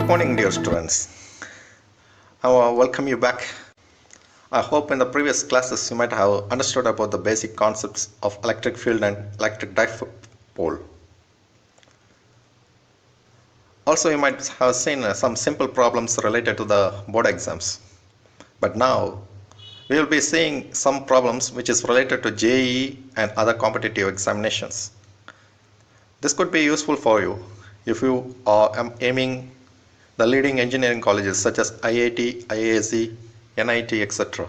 Good morning, dear students. I welcome you back. I hope in the previous classes you might have understood about the basic concepts of electric field and electric dipole. Also, you might have seen some simple problems related to the board exams. But now, we will be seeing some problems which is related to JEE and other competitive examinations. This could be useful for you if you are aiming the leading engineering colleges such as IIT, IISc, NIT, etc.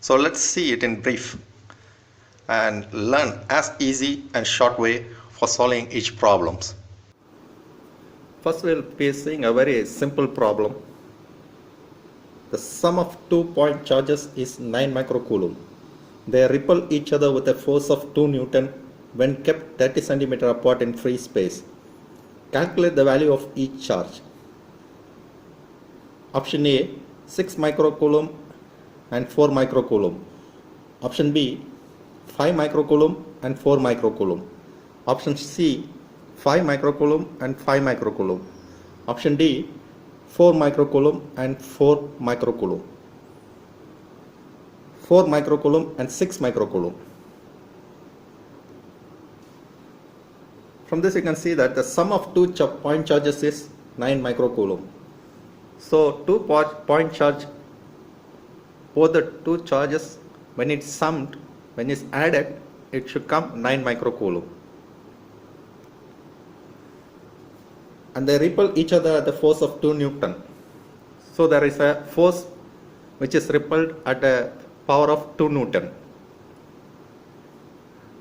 So let's see it in brief and learn as easy and short way for solving each problems. First we'll be seeing a very simple problem. The sum of 2 point charges is 9 microcoulomb. They repel each other with a force of 2 Newton when kept 30 cm apart in free space. Calculate the value of each charge. Option A, 6 microcoulomb and 4 microcoulomb. Option B, 5 microcoulomb and 4 microcoulomb. Option C, 5 microcoulomb and 5 microcoulomb. Option D, 4 microcoulomb and 4 microcoulomb. 4 microcoulomb and 6 microcoulomb. From this you can see that the sum of 2 point charges is 9 microcoulomb. So 2 point charge, both the 2 charges, when it's summed, when it's added, it should come 9 microcoulomb. And they repel each other at the force of 2 Newton. So there is a force which is repelled at a power of 2 Newton.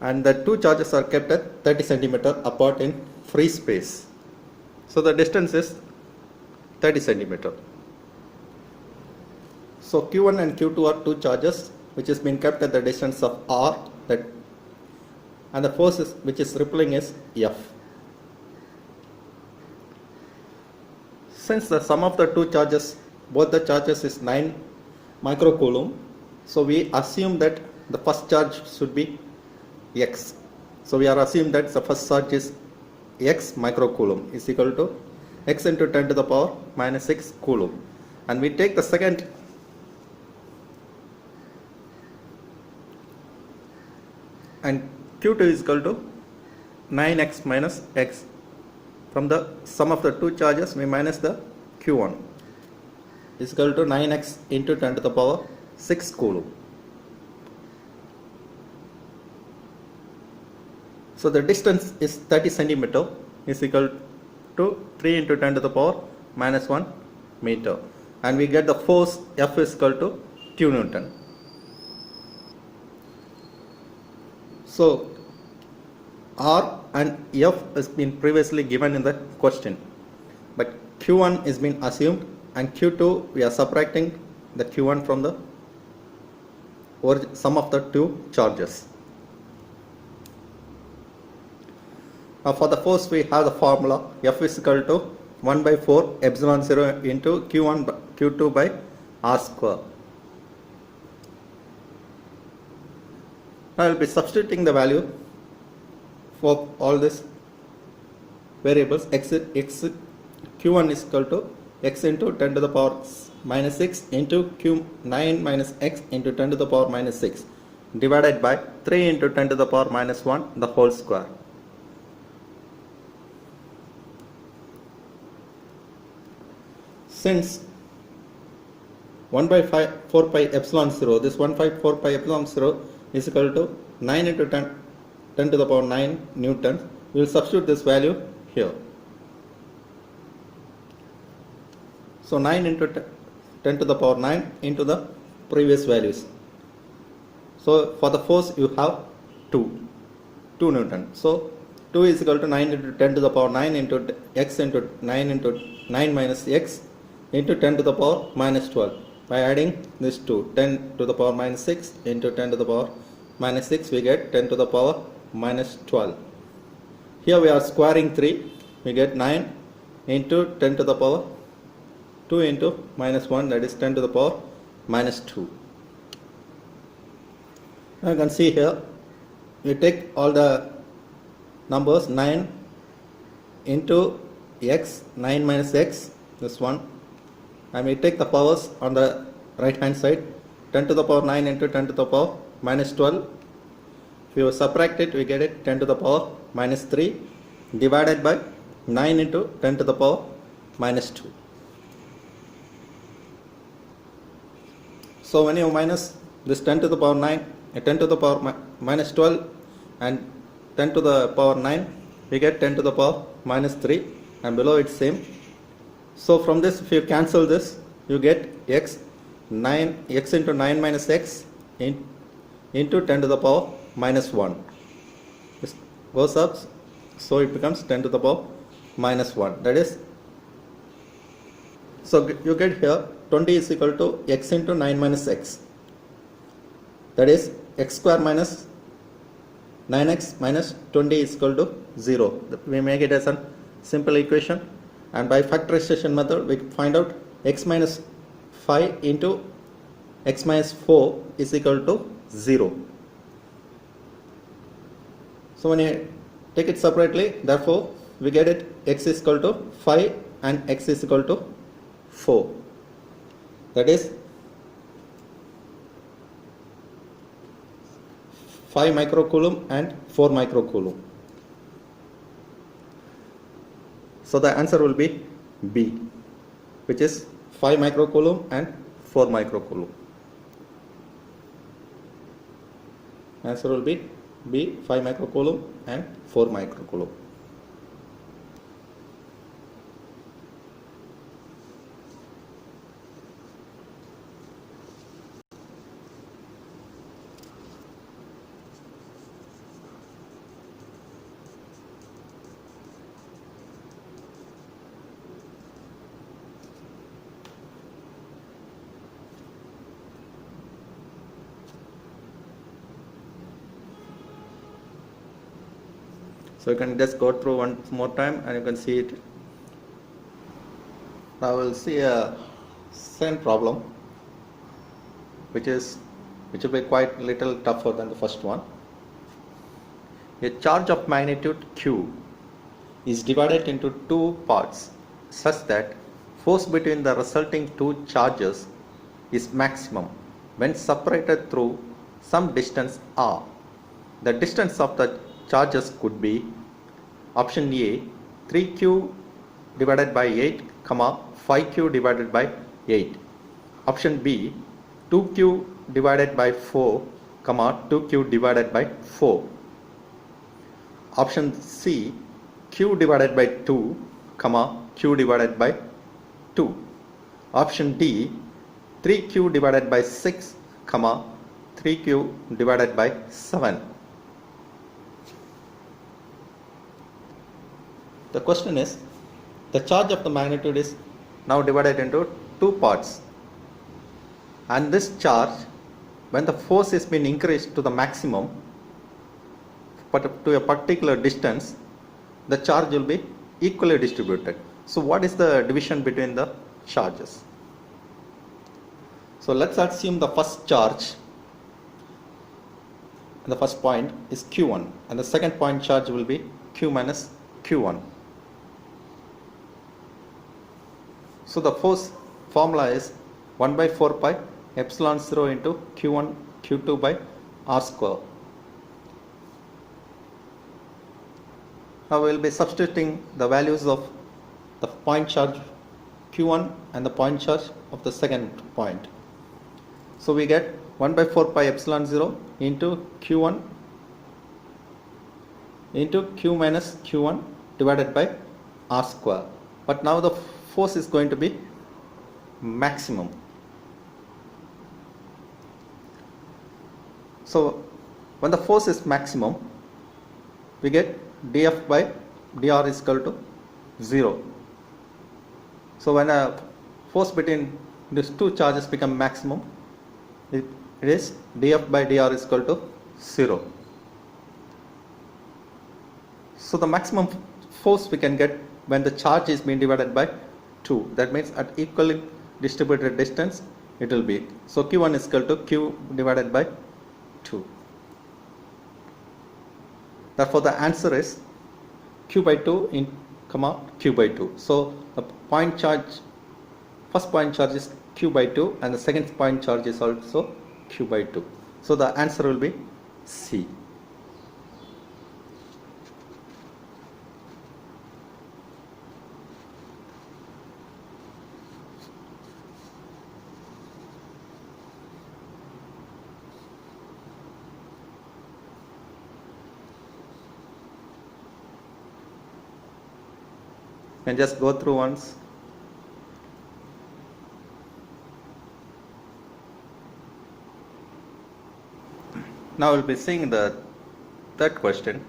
And the 2 charges are kept at 30 cm apart in free space. So the distance is 30 cm. So Q1 and Q2 are 2 charges which has been kept at the distance of R, and the force which is repelling is F. Since the sum of the 2 charges, both the charges is 9 microcoulomb, so we assume that the first charge should be X. So we are assuming that the first charge is X microcoulomb is equal to X into 10 to the power minus 6 coulomb. And we take the second, and Q2 is equal to 9x minus x. From the sum of the 2 charges we minus the Q1 is equal to 9x into 10 to the power 6 coulomb. So the distance is 30 cm is equal to 3 into 10 to the power minus 1 meter, and we get the force F is equal to 2 Newton. So R and F has been previously given in the question, but Q1 is been assumed and Q2 we are subtracting the Q1 from the sum of the 2 charges. Now for the force we have the formula F is equal to 1 by 4 epsilon 0 into Q1 Q2 by R square. Now I will be substituting the value for all these variables. Q1 is equal to x into 10 to the power minus 6 into Q9 minus x into 10 to the power minus 6 divided by 3 into 10 to the power minus 1 the whole square. Since 1 by 4 pi epsilon 0, this 1 by 4 pi epsilon 0 is equal to 9 into 10 to the power 9 newtons, we will substitute this value here. So 9 into 10 to the power 9 into the previous values. So for the force you have 2 Newton. So 2 is equal to 9 into 10 to the power 9 into x into 9 minus x into 10 to the power minus 12. By adding this 2, 10 to the power minus 6 into 10 to the power minus 6, we get 10 to the power minus 12. Here we are squaring 3, we get 9 into 10 to the power 2 into minus 1, that is 10 to the power minus 2. Now you can see here, we take all the numbers 9 into x, 9 minus x, this one, and we take the powers on the right hand side, 10 to the power 9 into 10 to the power minus 12. If you subtract it, we get it 10 to the power minus 3 divided by 9 into 10 to the power minus 2. So when you minus this 10 to the power 9, 10 to the power minus 12 and 10 to the power 9, we get 10 to the power minus 3, and below it's same. So from this, if you cancel this, you get x into 9 minus x into 10 to the power minus 1. This goes up, so it becomes 10 to the power minus 1. That is, so you get here 20 is equal to x into 9 minus x. That is, x square minus 9x minus 20 is equal to 0. We make it as a simple equation, and by factorization method we find out x minus 5 into x minus 4 is equal to 0. So when you take it separately, therefore we get it x is equal to 5 and x is equal to 4. That is 5 microcoulomb and 4 microcoulomb. So the answer will be B, which is 5 microcoulomb and 4 microcoulomb. Answer will be B, 5 microcoulomb and 4 microcoulomb. So you can just go through one more time and you can see it. Now we'll see a same problem, which will be quite little tougher than the first one. A charge of magnitude q is divided into two parts such that force between the resulting two charges is maximum when separated through some distance r. The distance of the charges could be option A 3q divided by 8, 5q divided by 8. Option B 2q divided by 4, 2q divided by 4. Option C q divided by 2, q divided by 2. Option D 3q divided by 6, 3q divided by 7. The question is, the charge of the magnitude is now divided into two parts, and this charge, when the force is being increased to the maximum, but to a particular distance, the charge will be equally distributed. So what is the division between the charges? So let's assume the first charge, the first point is q1, and the second point charge will be q minus q1. So the force formula is 1 by 4 pi epsilon 0 into q1 q2 by r square. Now we will be substituting the values of the point charge q1 and the point charge of the second point. So we get 1 by 4 pi epsilon 0 into q1 into q minus q1 divided by r square. But now the force is going to be maximum. So when the force is maximum, we get dF by dr is equal to 0. So when a force between these two charges become maximum, it is dF by dr is equal to 0. So the maximum force we can get when the charge is being divided by 2. That means at equally distributed distance it will be. So q1 is equal to q divided by 2. Therefore the answer is q by 2 comma q by 2. So the point charge, first point charge is q by 2 and the second point charge is also q by 2. So the answer will be C. And just go through once. Now we'll be seeing the third question.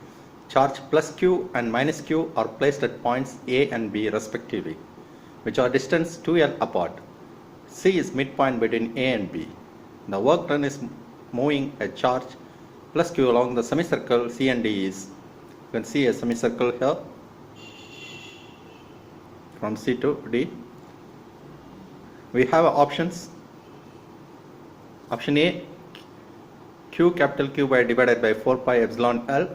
Charge plus q and minus q are placed at points A and B respectively, which are distance 2l apart. C is midpoint between A and B. The work done is moving a charge plus q along the semicircle C and D is, you can see a semicircle here from C to D. We have options. Option A, q capital Q by divided by 4 pi epsilon L.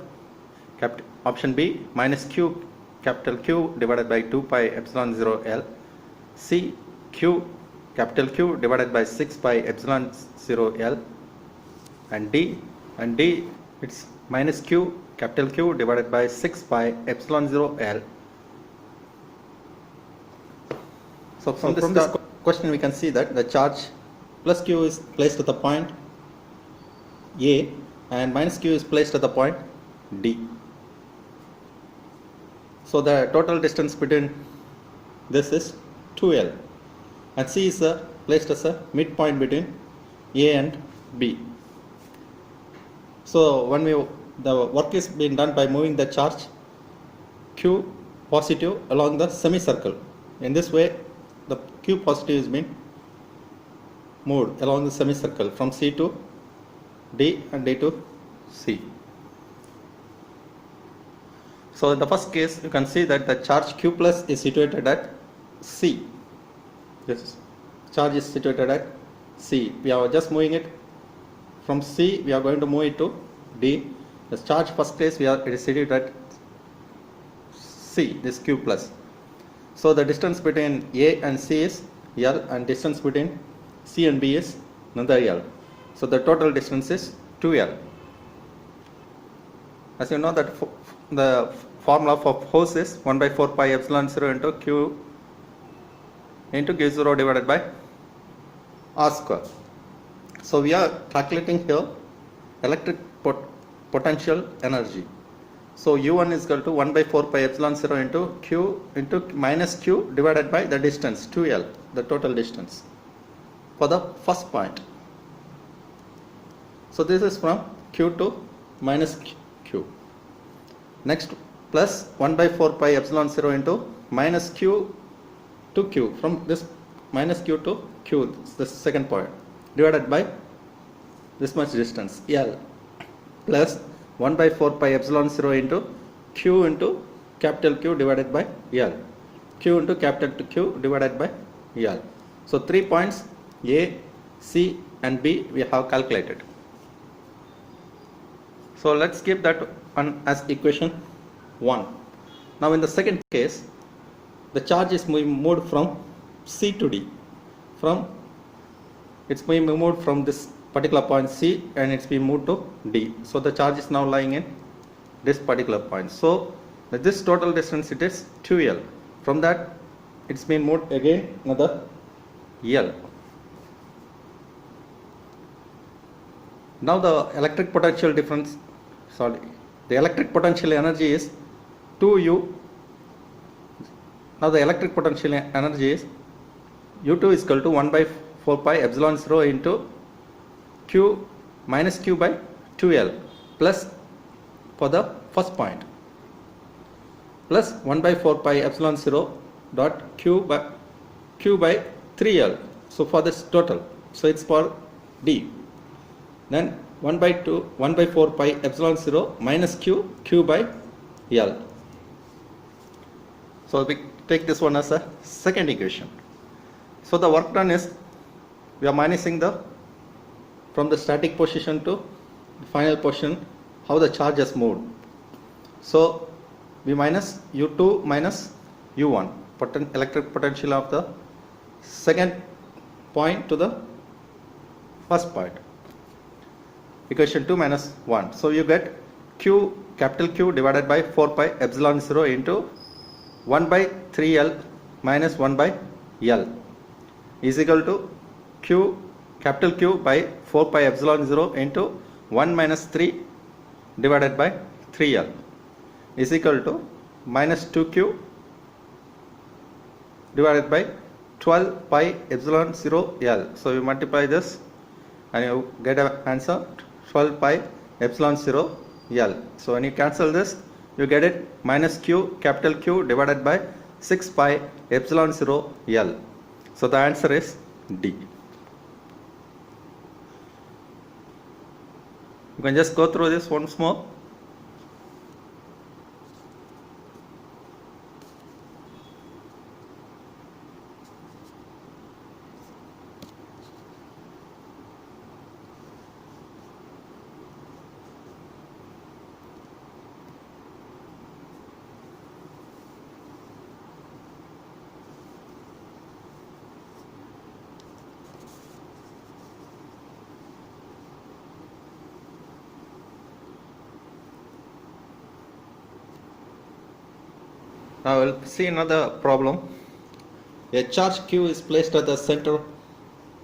Option B, minus q capital Q divided by 2 pi epsilon 0 L. C, q capital Q divided by 6 pi epsilon 0 L. And D, it's minus q capital Q divided by 6 pi epsilon 0 L. So from this question we can see that the charge plus q is placed at the point A and minus q is placed at the point D. So the total distance between this is 2l and C is placed as a midpoint between A and B. So when the work is being done by moving the charge q positive along the semicircle. In this way the q positive is being moved along the semicircle from C to D and D to C. So in the first case you can see that the charge q plus is situated at C. This charge is situated at C. We are just moving it from C, we are going to move it to D. The charge first case it is situated at C, this q plus. So the distance between A and C is L and distance between C and B is another L. So the total distance is 2L. As you know that the formula for force is 1 by 4 pi epsilon 0 into Q Q0 divided by R square. So we are calculating here electric potential energy. So U1 is equal to 1 by 4 pi epsilon 0 into Q into minus Q divided by the distance 2L, the total distance for the first point. So this is from Q to minus Q. Next plus 1 by 4 pi epsilon 0 into minus Q to Q, from this minus Q to Q, the second point, divided by this much distance L, plus 1 by 4 pi epsilon 0 into Q into capital Q divided by L, Q into capital Q divided by L. So 3 points A, C and B we have calculated. So let's keep that on as equation 1. Now in the second case, the charge is moved from C to D. It's being moved from this particular point C and it's being moved to D. So the charge is now lying in this particular point. So this total distance it is 2L. From that it's been moved again another L. Now the electric potential the electric potential energy is 2U. Now the electric potential energy is U2 is equal to 1 by 4 pi epsilon 0 into Q minus Q by 2L plus for the first point plus 1 by 4 pi epsilon 0 dot Q by 3L. So for this total, so it's for D. Then 1 by 4 pi epsilon 0 minus Q by L. So we take this one as a second equation. So the work done is we are minusing from the static position to the final position how the charge has moved. So V minus U2 minus U1, electric potential of the second point to the first point. Equation 2 minus 1. So you get Q, capital Q divided by 4 pi epsilon 0 into 1 by 3L minus 1 by L is equal to Q, capital Q by 4 pi epsilon 0 into 1 minus 3 divided by 3L is equal to minus 2Q divided by 12 pi epsilon 0 L. So you multiply this and you get an answer 12 pi epsilon 0 L. So when you cancel this, you get it minus Q, capital Q divided by 6 pi epsilon 0 L. So the answer is D. You can just go through this once more. Now we'll see another problem. A charge Q is placed at the center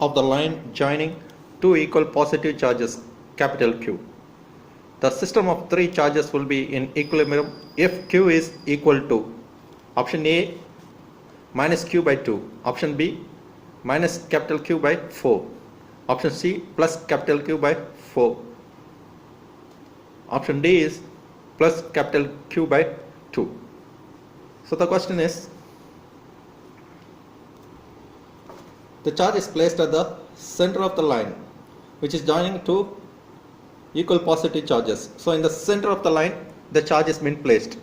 of the line joining two equal positive charges, capital Q. The system of three charges will be in equilibrium if Q is equal to option A minus Q by 2, option B minus capital Q by 4, option C plus capital Q by 4, option D is plus capital Q by 2. So the question is, the charge is placed at the center of the line which is joining two equal positive charges. So in the center of the line the charge has been placed.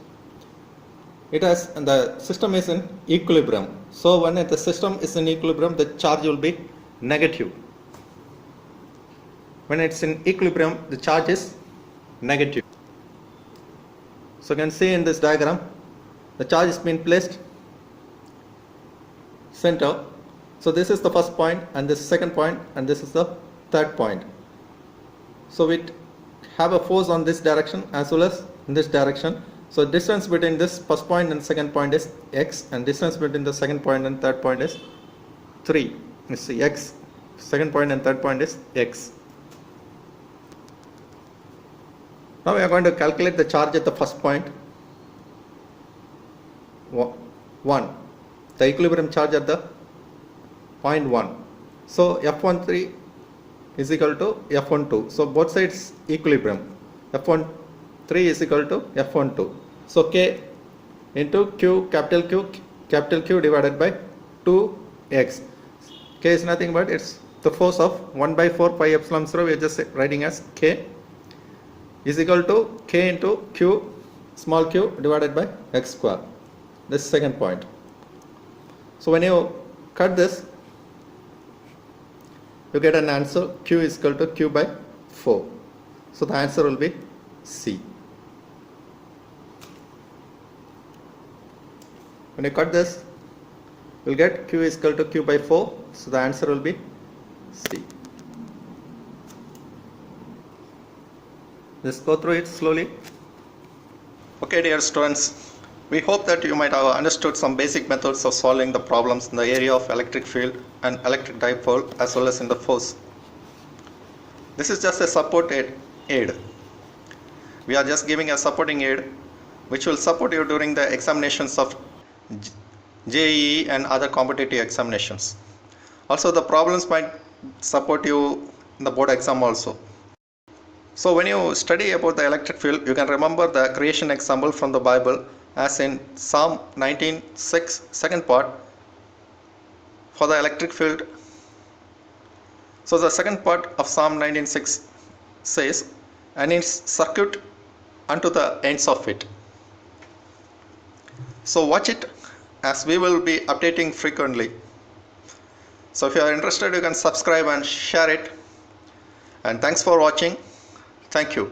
It has, and the system is in equilibrium. So when the system is in equilibrium, the charge will be negative. When it's in equilibrium, the charge is negative. So you can see in this diagram, the charge is being placed center. So this is the first point and this second point and this is the third point. So we have a force on this direction as well as in this direction. So distance between this first point and second point is x, and distance between the second point and third point is 3. You see x, second point and third point is x. Now we are going to calculate the charge at the first point. 1, the equilibrium charge at the point 1. So F13 is equal to F12. So both sides equilibrium. F13 is equal to F12. So K into Q, capital Q divided by 2x. K is nothing but it's the force of 1 by 4 pi epsilon 0. We are just writing as K is equal to K into Q, small q divided by x square. This is second point. So when you cut this, you get an answer Q is equal to Q by 4. So the answer will be C. When you cut this, you will get Q is equal to Q by 4. So the answer will be C. Just go through it slowly. Okay, dear students. We hope that you might have understood some basic methods of solving the problems in the area of electric field and electric dipole as well as in the force. This is just a support aid. We are just giving a supporting aid which will support you during the examinations of JEE and other competitive examinations. Also the problems might support you in the board exam also. So when you study about the electric field, you can remember the creation example from the Bible as in Psalm 19:6, second part for the electric field. So the second part of Psalm 19:6 says, and its circuit unto the ends of it. So watch it as we will be updating frequently. So if you are interested, you can subscribe and share it. And thanks for watching. Thank you.